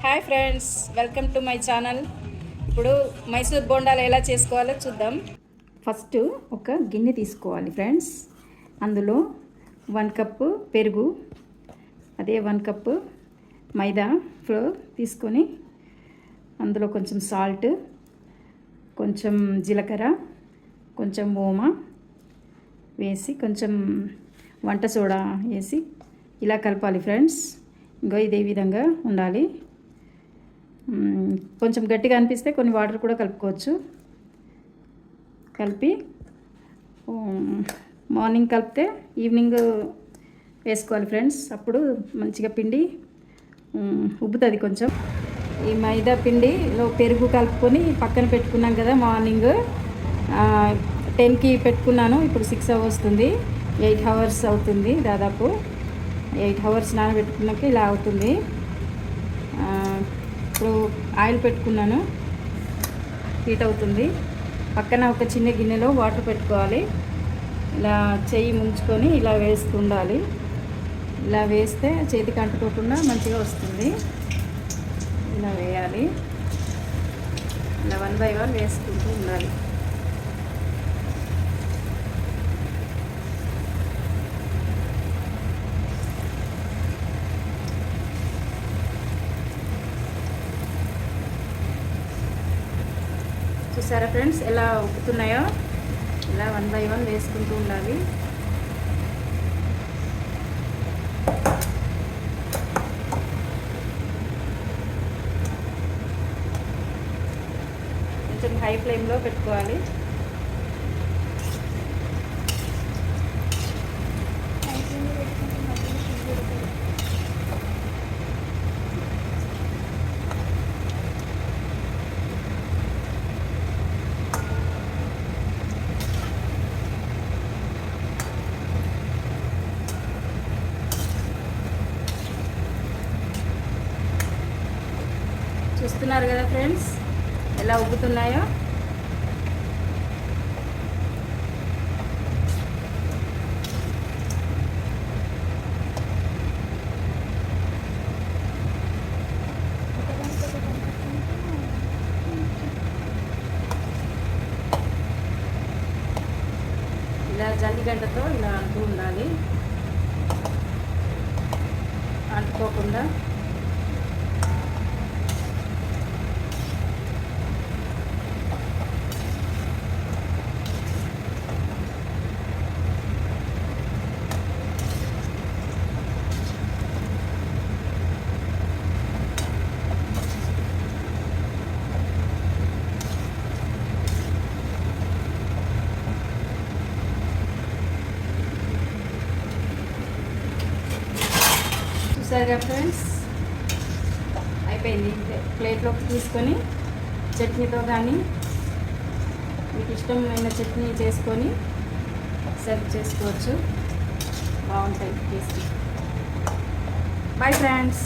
Hi friends, welcome to my channel. ఇప్పుడు మైసూర్ బోండాలు ఎలా చేసుకోవాలో చూద్దాం. ఫస్ట్ ఒక గిన్నె తీసుకోవాలి ఫ్రెండ్స్. అందులో 1 కప్పు పెరుగు, అదే 1 కప్పు మైదా ఫ్లోర్ తీసుకొని అందులో కొంచెం సాల్ట్, కొంచెం జీలకర్ర, కొంచెం ఓమా వేసి కొంచెం వంట సోడా వేసి ఇలా కలపాలి ఫ్రెండ్స్. ఇంకో ఇదే విధంగా ఉండాలి. కొంచెం గట్టిగా అనిపిస్తే కొన్ని వాటర్ కూడా కలుపుకోవచ్చు. కలిపి మార్నింగ్ కలిపితే ఈవినింగ్ వేసుకోవాలి ఫ్రెండ్స్. అప్పుడు మంచిగా పిండి ఉబ్బుతుంది. కొంచెం ఈ మైదా పిండిలో పెరుగు కలుపుకొని పక్కన పెట్టుకున్నాం కదా. మార్నింగ్ 10కి పెట్టుకున్నాను, ఇప్పుడు 6 అవుతుంది. 8 అవర్స్ అవుతుంది. దాదాపు 8 అవర్స్ నానబెట్టుకున్నాక ఇలా అవుతుంది. ఇప్పుడు ఆయిల్ పెట్టుకున్నాను, హీట్ అవుతుంది. పక్కన ఒక చిన్న గిన్నెలో వాటర్ పెట్టుకోవాలి. ఇలా చెయ్యి ముంచుకొని ఇలా వేస్తుండాలి. ఇలా వేస్తే చేతికి అంటుకోకుండా మంచిగా వస్తుంది. ఇలా వేయాలి. ఇలా 1 బై 1 వేసుకుంటూ ఉండాలి. చూసారా ఫ్రెండ్స్ ఎలా ఉప్పుతున్నాయో? ఇలా 1 బై 1 వేసుకుంటూ ఉండాలి. కొంచెం హై ఫ్లేమ్లో పెట్టుకోవాలి. చూస్తున్నారు కదా ఫ్రెండ్స్ ఎలా ఉబ్బుతున్నాయో? ఇలా జల్లిగడ్డతో ఇలా అంటూ ఉండాలి, అంటుకోకుండా. చూసారుగా ఫ్రెండ్స్, అయిపోయింది. ప్లేట్లోకి తీసుకొని చట్నీతో కానీ మీకు ఇష్టమైన చట్నీ చేసుకొని సర్వ్ చేసుకోవచ్చు. బాగుంటాయి టేస్టీ. Bye friends.